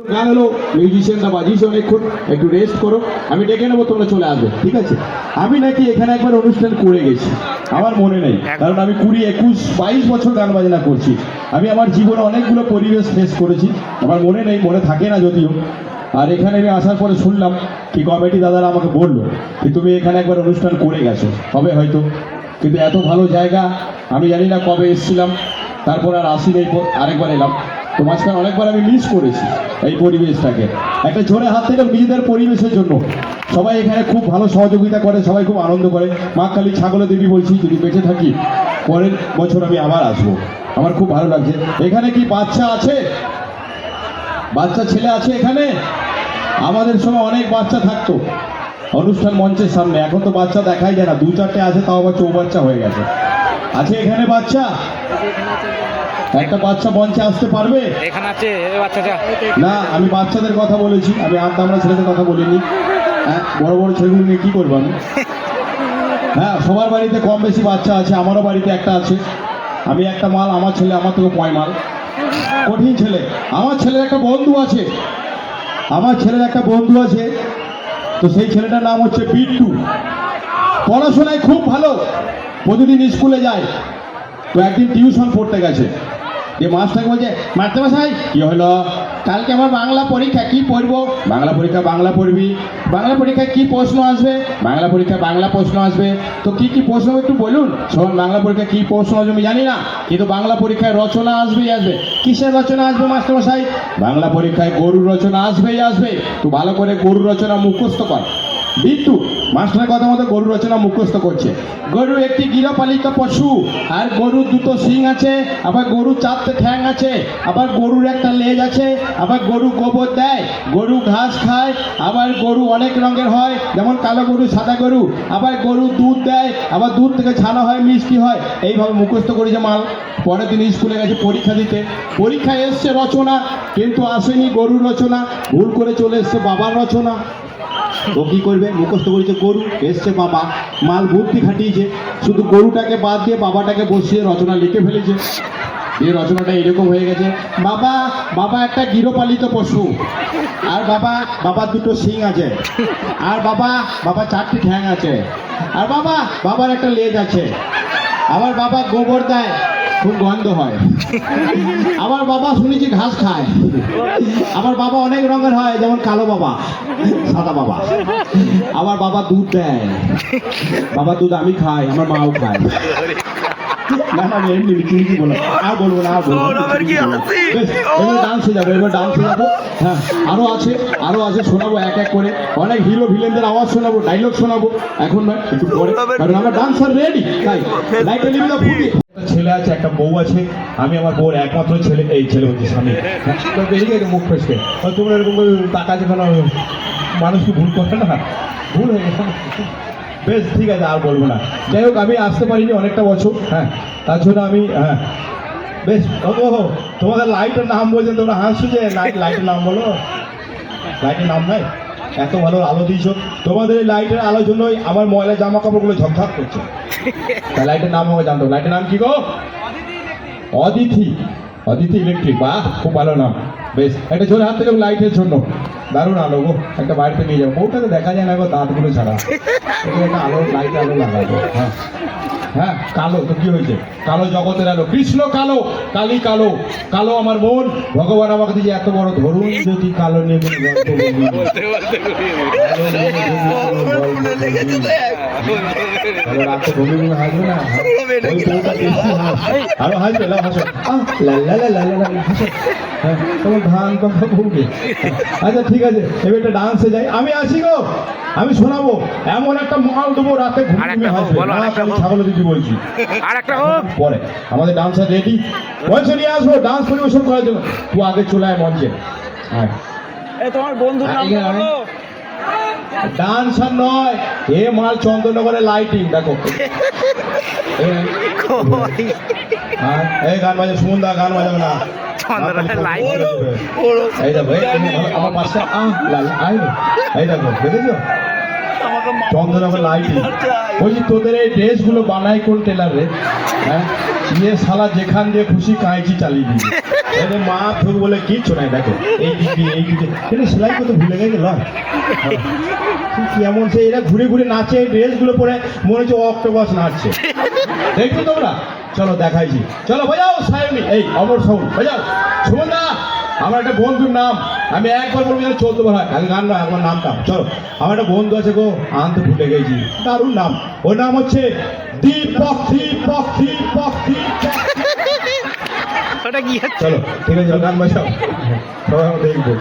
গান হলো মিউজিশিয়ানরা বাজিয়েছে অনেকক্ষণ, একটু রেস্ট করো, আমি ডেকে নেবো, তোমরা চলে আসবে, ঠিক আছে? আমি নাকি এখানে একবার অনুষ্ঠান করে গেছি, আমার মনে নেই, কারণ আমি 20, 21, 22 বছর গান বাজনা করছি। আমি আমার জীবনে অনেকগুলো পরিবেশ ফেস করেছি, আমার মনে নেই, মনে থাকে না যদিও। আর এখানে আমি আসার পরে শুনলাম কি কমিটি দাদারা আমাকে বললো কি তুমি এখানে একবার অনুষ্ঠান করে গেছো, হবে হয়তো, কিন্তু এত ভালো জায়গা আমি জানি না কবে এসেছিলাম, তারপর আর আসি নেই, আরেকবার এলাম। তো মাঝখানে অনেকবার আমি মিস করেছি এই পরিবেশটাকে। একটা জোরে হাত থেকে নিজেদের পরিবেশের জন্য সবাই এখানে খুব ভালো সহযোগিতা করে, সবাই খুব আনন্দ করে। মা কালী ছাগল দেবী বলছি, যদি বেঁচে থাকি পরের বছর আমি আবার আসবো, আমার খুব ভালো লাগছে। এখানে কি বাচ্চা আছে, বাচ্চা ছেলে আছে এখানে? আমাদের সময় অনেক বাচ্চা থাকতো অনুষ্ঠান মঞ্চের সামনে, এখন তো বাচ্চা দেখাই যায় না, 2-4টে আছে, তাও আবার চৌবাচ্চা হয়ে গেছে। আছে এখানে বাচ্চা? একটা বাচ্চা মঞ্চে আসতে পারবে? এখানে আছে বাচ্চাটা না, আমি বাচ্চাদের কথা বলেছি, আমি আমরা ছেলেদের কথা বলিনি। হ্যাঁ, বড় বড় ছেলেগুলো নিয়ে কি করবো আমি? হ্যাঁ, সবার বাড়িতে কম বেশি বাচ্চা আছে, আমারও বাড়িতে একটা আছে। আমি একটা মাল, আমার ছেলে আমার থেকে 5 মাল, কঠিন ছেলে। আমার ছেলের একটা বন্ধু আছে, আমার ছেলের একটা বন্ধু আছে, তো সেই ছেলেটার নাম হচ্ছে বিট্টু। পড়াশোনায় খুব ভালো, প্রতিদিন স্কুলে যায়। তো একদিন টিউশন পড়তে গেছে, যে মাস্টারকে বলছে, মাস্টারমশাই কি হলো? কালকে আমার বাংলা পরীক্ষা, কি পড়বো? বাংলা পরীক্ষা বাংলা পড়বি। বাংলা পরীক্ষায় কি প্রশ্ন আসবে? বাংলা পরীক্ষায় বাংলা প্রশ্ন আসবে। তো কি কি প্রশ্ন একটু বলুন। শোন, বাংলা পরীক্ষায় কি প্রশ্ন আসবে আমি জানি না, কিন্তু বাংলা পরীক্ষায় রচনা আসবেই আসবে। কিসের রচনা আসবে মাস্টারমশাই? বাংলা পরীক্ষায় গরুর রচনা আসবেই আসবে। তো ভালো করে গরুর রচনা মুখস্থ কর। বিট্টু মাস্টারের কথা মতো গরু রচনা মুখস্থ করছে। গরু একটি গৃহপালিত পশু, আর গরুর 2টো শিং আছে, আবার গরুর 4টে ঠ্যাং আছে, আবার গরুর একটা লেজ আছে, আবার গরু গোবর দেয়, গরু ঘাস খায়, আবার গরু অনেক রঙের হয়, যেমন কালো গরু, সাদা গরু, আবার গরু দুধ দেয়, আবার দুধ থেকে ছানা হয়, মিষ্টি হয়। এইভাবে মুখস্থ করেছে মাল। পরের দিন স্কুলে গেছে পরীক্ষা দিতে, পরীক্ষায় এসছে রচনা, কিন্তু আসেনি গরুর রচনা, ভুল করে চলে এসছে বাবার রচনা। ও কি করবে? মুখস্থ করেছে গরু, এসছে বাবা, মাল বুদ্ধি খাটিয়েছে, শুধু গরুটাকে বাদ দিয়ে বাবাটাকে বসিয়ে রচনা লিখে ফেলেছে। এই রচনাটা এরকম হয়ে গেছে, বাবা, বাবা একটা গৃহপালিত পশু, আর বাবা, বাবার 2টো শিং আছে, আর বাবা, বাবা 4টে ঠ্যাং আছে, আর বাবা, বাবার একটা লেজ আছে, আবার বাবা গোবর দেয়, খুব গন্ধ হয়, আমার বাবা শুনেছি ঘাস খায়, আমার বাবা অনেক রঙের হয়, যেমন কালো বাবা, সাদা বাবা, আমার বাবা দুধ দেয়, বাবা দুধ আমি খাই, আমার মাও খায়। না না, আমি এমনি কি বলো, আর বলবো না, আর বলবো না। এবার ডান্স হয়ে যাবো, এবার ডান্স হয়ে যাবো। হ্যাঁ, আরো আছে, আরো আছে, শোনাবো এক এক করে, অনেক হিরো ভিলেনদের আওয়াজ শোনাবো, ডায়লগ শোনাবো, এখন নয়, একটু পরে, কারণ আমার ডান্সার রেডি। তাই লাইটে নিবি না ফুটি। ছেলে আছে, একটা বউ আছে, আমি আমার বউর একমাত্র ছেলে, এই ছেলে হচ্ছে স্বামী। দেখে মুখ ফেসকে তোমরা এরকম তাকাচ্ছে কেন? মানুষ কি ভুল করবে না? ভুল হয়ে গেছে, বেশ ঠিক আছে, আর বলবো না। যাই হোক, আমি আসতে পারিনি অনেকটা বছর, হ্যাঁ, তার জন্য আমি, হ্যাঁ বেশ। তোমাদের লাইটের নাম বলছেন, তোমরা হাসছো যে লাইটের নাম বলো, লাইটের নাম নাই, এত ভালো আলো দিয়েছ, তোমাদের এই লাইটের আলোর জন্যই আমার ময়লা জামা কাপড়গুলো ঝকঝক করছে। তাই লাইটের নাম আমাকে জানতো, লাইটের নাম কি গো? অদিতি, অদিতি ইলেকট্রিক, বাহ, খুব ভালো নাম। বেশ, একটা জোরে হাত থেকে লাইটের জন্য, দারুণ আলো গো, একটা বাড়িতে নিয়ে যাবো। বউটাকে দেখা যায় না গো, দাঁতগুলো ছাড়া, একটা আলো, লাইট আলো লাগাবো। হ্যাঁ হ্যাঁ, কালো তো কি হয়েছে? কালো জগতের আলো, কৃষ্ণ কালো, কালী কালো, কালো আমার মন, ভগবান আমাকে দিয়েছে এত বড় ধরুন, যদি কালো নেবে রাতে ঘুমে ঘুমে হাসবে না, আরো হাসবে, হাসো, হাসো, হ্যাঁ, তোমার ধান কথা বলবে। আচ্ছা ঠিক আছে, এবার একটা ডান্সে যাই, আমি আসি গো, আমি শোনাবো, এমন একটা মাল দেবো রাতে ঘুমিয়ে হাসবে। ছাগল দিদি বলছি, পরে আমাদের ডান্সার রেডি, মঞ্চে নিয়ে আসবো ডান্স পরিবেশন করার জন্য। তুই আগে চলে আয় মঞ্চে। হ্যাঁ, তোমার বন্ধু ডান্সার নয়, এ মাল চন্দ্রনগরের লাইটিং দেখো। এই গান বাজে, সুমনদা গান বাজাবে না, এই দেখো আমার পাশে, এই দেখো দেখেছো চন্দ্রনগর লাইটিং। বলছি তোদের এই ড্রেসগুলো বানাই কোন টেলার রে? হ্যাঁ, ইয়ে শালা যেখান দিয়ে খুশি কাঁচি চালিয়ে দিবি। এনে মা থুক বলে কিচ্ছু নাই, দেখো এই দিকে এই দিকে কিন্তু সেলাই করতে ভুলে গেছে লয় কেমন সে এরা ঘুরে ঘুরে নাচে, ড্রেসগুলো পরে মনে হচ্ছে অক্টোপাস নাচছে, দেখছো তোমরা? চলো দেখাইছি, চলো বাজাও সায়নী, এই অমর সাউন্ড বাজাও। সুমনদা, আমার একটা বন্ধুর নাম আমি একবার বলবো যেন 14 বার হয়, আগে গান নয় আমার নামটা। চলো, আমার একটা বন্ধু আছে গো, আনতে ভুলে গেছি, দারুণ নাম, ওর নাম হচ্ছে দীপক। ওটা কি হচ্ছে? চলো ঠিক আছে, গান বাজাও, সবাই আমরা দেখবো।